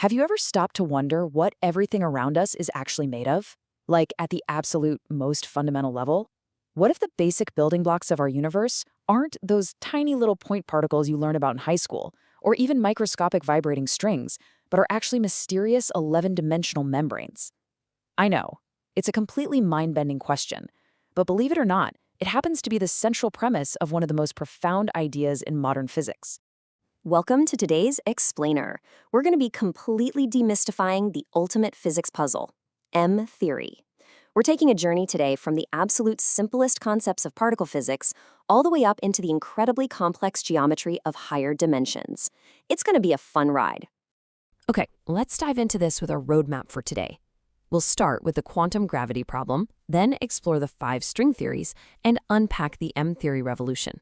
Have you ever stopped to wonder what everything around us is actually made of? Like at the absolute most fundamental level? What if the basic building blocks of our universe aren't those tiny little point particles you learn about in high school, or even microscopic vibrating strings, but are actually mysterious 11-dimensional membranes? I know, it's a completely mind-bending question, but believe it or not, it happens to be the central premise of one of the most profound ideas in modern physics. Welcome to today's Explainer. We're going to be completely demystifying the ultimate physics puzzle, M-theory. We're taking a journey today from the absolute simplest concepts of particle physics all the way up into the incredibly complex geometry of higher dimensions. It's going to be a fun ride. Okay, let's dive into this with our roadmap for today. We'll start with the quantum gravity problem, then explore the 5 string theories, and unpack the M-theory revolution.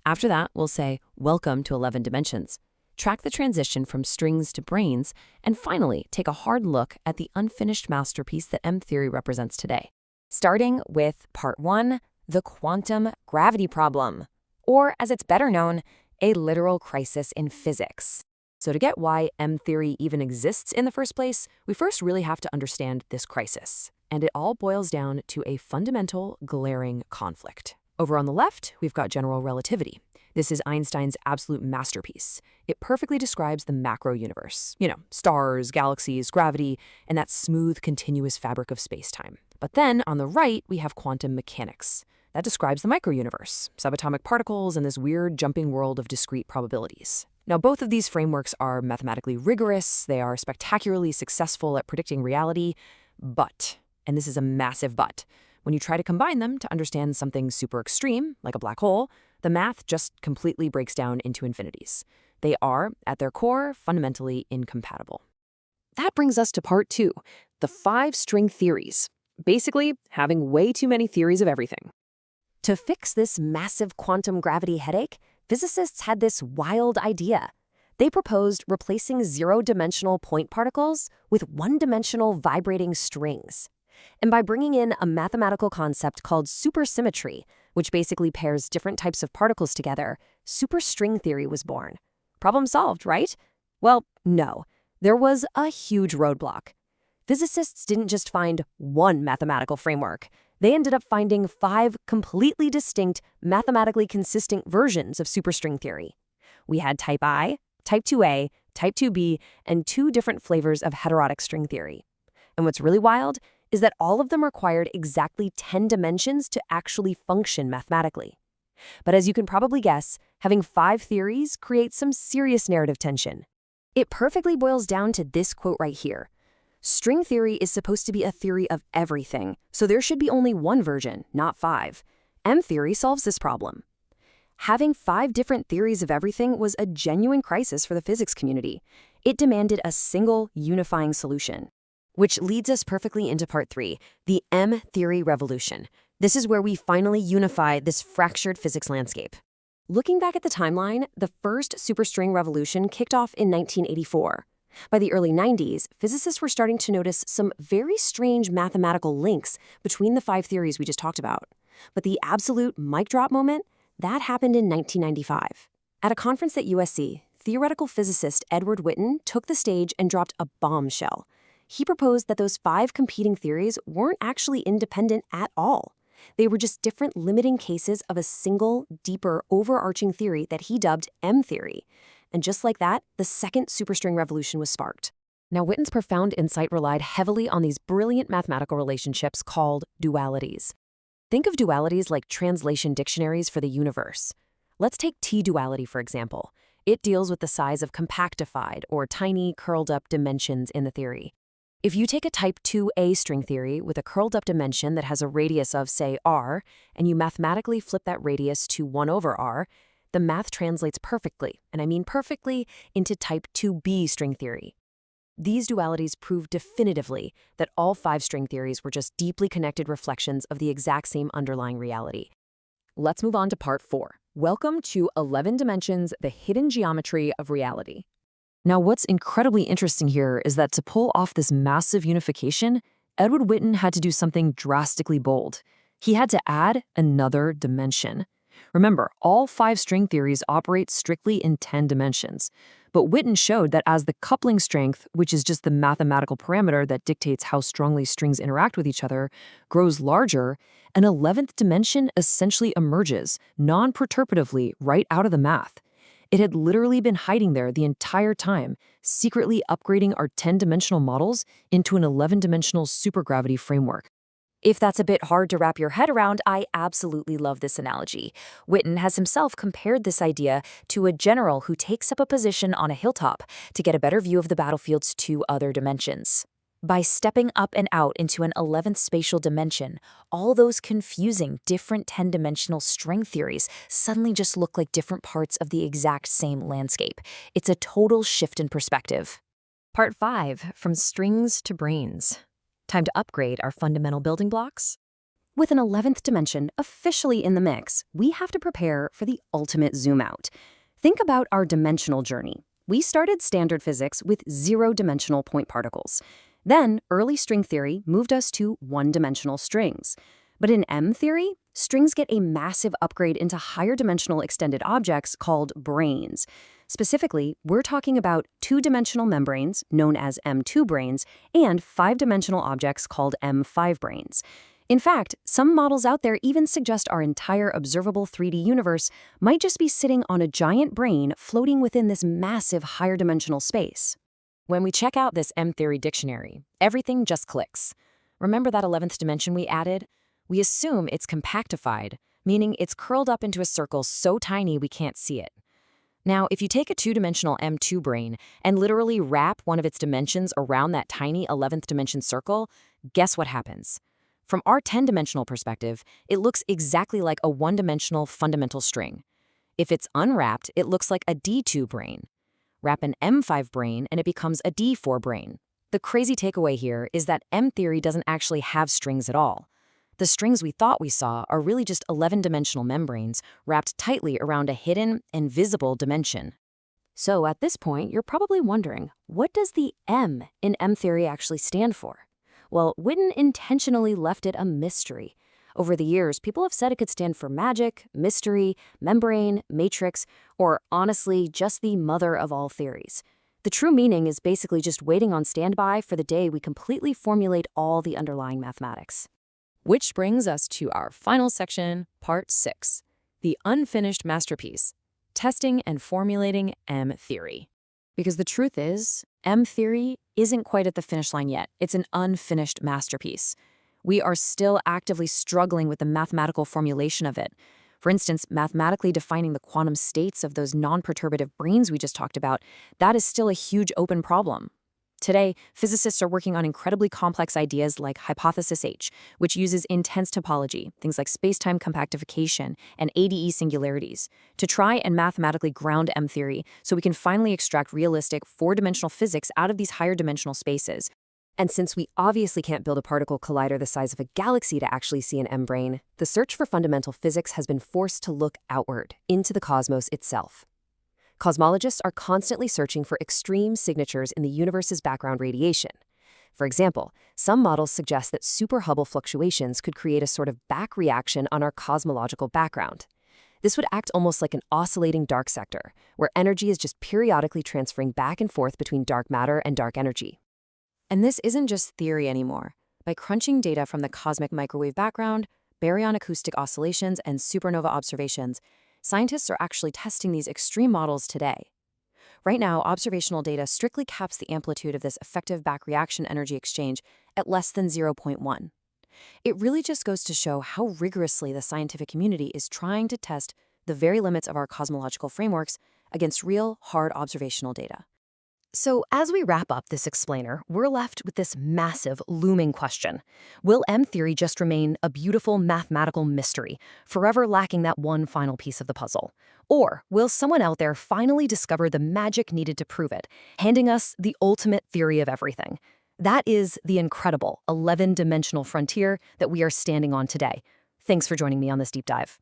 After that, we'll say, welcome to 11 dimensions, track the transition from strings to brains, and finally, take a hard look at the unfinished masterpiece that M-theory represents today. Starting with Part 1, the quantum gravity problem, or as it's better known, a literal crisis in physics. So to get why M-theory even exists in the first place, we first really have to understand this crisis. And it all boils down to a fundamental, glaring conflict. Over on the left, we've got general relativity. This is Einstein's absolute masterpiece. It perfectly describes the macro universe. Stars, galaxies, gravity, and that smooth, continuous fabric of space-time. But then, on the right, we have quantum mechanics. That describes the microuniverse, subatomic particles, and this weird jumping world of discrete probabilities. Now, both of these frameworks are mathematically rigorous, they are spectacularly successful at predicting reality, but, and this is a massive but, when you try to combine them to understand something super extreme, like a black hole, the math just completely breaks down into infinities. They are, at their core, fundamentally incompatible. That brings us to Part 2, the 5 string theories. Basically, having way too many theories of everything. To fix this massive quantum gravity headache, physicists had this wild idea. They proposed replacing zero-dimensional point particles with one-dimensional vibrating strings. And by bringing in a mathematical concept called supersymmetry, which basically pairs different types of particles together, superstring theory was born. Problem solved, right? Well, no. There was a huge roadblock. Physicists didn't just find one mathematical framework. They ended up finding 5 completely distinct, mathematically consistent versions of superstring theory. We had type I, type 2A, type 2B, and 2 different flavors of heterotic string theory. And what's really wild is that all of them required exactly 10 dimensions to actually function mathematically. But as you can probably guess, having 5 theories creates some serious narrative tension. It perfectly boils down to this quote right here. String theory is supposed to be a theory of everything, so there should be only one version, not 5. M-theory solves this problem. Having 5 different theories of everything was a genuine crisis for the physics community. It demanded a single, unifying solution. Which leads us perfectly into Part 3, the M-theory revolution. This is where we finally unify this fractured physics landscape. Looking back at the timeline, the first superstring revolution kicked off in 1984. By the early 90s, physicists were starting to notice some very strange mathematical links between the 5 theories we just talked about. But the absolute mic drop moment, that happened in 1995. At a conference at USC, theoretical physicist Edward Witten took the stage and dropped a bombshell. He proposed that those 5 competing theories weren't actually independent at all. They were just different limiting cases of a single, deeper, overarching theory that he dubbed M-theory. And just like that, the second superstring revolution was sparked. Now, Witten's profound insight relied heavily on these brilliant mathematical relationships called dualities. Think of dualities like translation dictionaries for the universe. Let's take T-duality, for example. It deals with the size of compactified or tiny curled-up dimensions in the theory. If you take a type 2A string theory with a curled-up dimension that has a radius of, say, r, and you mathematically flip that radius to 1 over r, the math translates perfectly, and I mean perfectly, into type 2B string theory. These dualities prove definitively that all 5 string theories were just deeply connected reflections of the exact same underlying reality. Let's move on to Part 4. Welcome to 11 Dimensions, the hidden geometry of reality. Now, what's incredibly interesting here is that to pull off this massive unification, Edward Witten had to do something drastically bold. He had to add another dimension. Remember, all 5 string theories operate strictly in 10 dimensions. But Witten showed that as the coupling strength, which is just the mathematical parameter that dictates how strongly strings interact with each other, grows larger, an 11th dimension essentially emerges, non-perturbatively, right out of the math. It had literally been hiding there the entire time, secretly upgrading our 10-dimensional models into an 11-dimensional supergravity framework. If that's a bit hard to wrap your head around, I absolutely love this analogy. Witten has himself compared this idea to a general who takes up a position on a hilltop to get a better view of the battlefield's two other dimensions. By stepping up and out into an 11th spatial dimension, all those confusing different 10-dimensional string theories suddenly just look like different parts of the exact same landscape. It's a total shift in perspective. Part 5, From Strings to Brains. Time to upgrade our fundamental building blocks? With an 11th dimension officially in the mix, we have to prepare for the ultimate zoom out. Think about our dimensional journey. We started standard physics with zero-dimensional point particles. Then, early string theory moved us to one-dimensional strings. But in M theory, strings get a massive upgrade into higher-dimensional extended objects called branes. Specifically, we're talking about two-dimensional membranes, known as M2 branes, and five-dimensional objects called M5 branes. In fact, some models out there even suggest our entire observable 3D universe might just be sitting on a giant brain floating within this massive higher-dimensional space. When we check out this M-theory dictionary, everything just clicks. Remember that 11th dimension we added? We assume it's compactified, meaning it's curled up into a circle so tiny we can't see it. Now, if you take a two-dimensional M2 brane and literally wrap one of its dimensions around that tiny 11th dimension circle, guess what happens? From our 10-dimensional perspective, it looks exactly like a one-dimensional fundamental string. If it's unwrapped, it looks like a D2 brane. Wrap an M5 brane and it becomes a D4 brane. The crazy takeaway here is that M-theory doesn't actually have strings at all. The strings we thought we saw are really just 11-dimensional membranes wrapped tightly around a hidden, invisible dimension. So at this point, you're probably wondering, what does the M in M-theory actually stand for? Well, Witten intentionally left it a mystery. Over the years, people have said it could stand for magic, mystery, membrane, matrix, or honestly, just the mother of all theories. The true meaning is basically just waiting on standby for the day we completely formulate all the underlying mathematics. Which brings us to our final section, Part 6, the unfinished masterpiece, testing and formulating M-theory. Because the truth is, M-theory isn't quite at the finish line yet. It's an unfinished masterpiece. We are still actively struggling with the mathematical formulation of it. For instance, mathematically defining the quantum states of those non-perturbative branes we just talked about, that is still a huge open problem. Today, physicists are working on incredibly complex ideas like Hypothesis H, which uses intense topology, things like space-time compactification and ADE singularities, to try and mathematically ground M-theory so we can finally extract realistic four-dimensional physics out of these higher-dimensional spaces. And since we obviously can't build a particle collider the size of a galaxy to actually see an M-brane, the search for fundamental physics has been forced to look outward, into the cosmos itself. Cosmologists are constantly searching for extreme signatures in the universe's background radiation. For example, some models suggest that super-Hubble fluctuations could create a sort of back reaction on our cosmological background. This would act almost like an oscillating dark sector, where energy is just periodically transferring back and forth between dark matter and dark energy. And this isn't just theory anymore. By crunching data from the cosmic microwave background, baryon acoustic oscillations, and supernova observations, scientists are actually testing these extreme models today. Right now, observational data strictly caps the amplitude of this effective back reaction energy exchange at less than 0.1. It really just goes to show how rigorously the scientific community is trying to test the very limits of our cosmological frameworks against real, hard observational data. So as we wrap up this explainer, we're left with this massive, looming question. Will M-theory just remain a beautiful mathematical mystery, forever lacking that one final piece of the puzzle? Or will someone out there finally discover the magic needed to prove it, handing us the ultimate theory of everything? That is the incredible 11-dimensional frontier that we are standing on today. Thanks for joining me on this deep dive.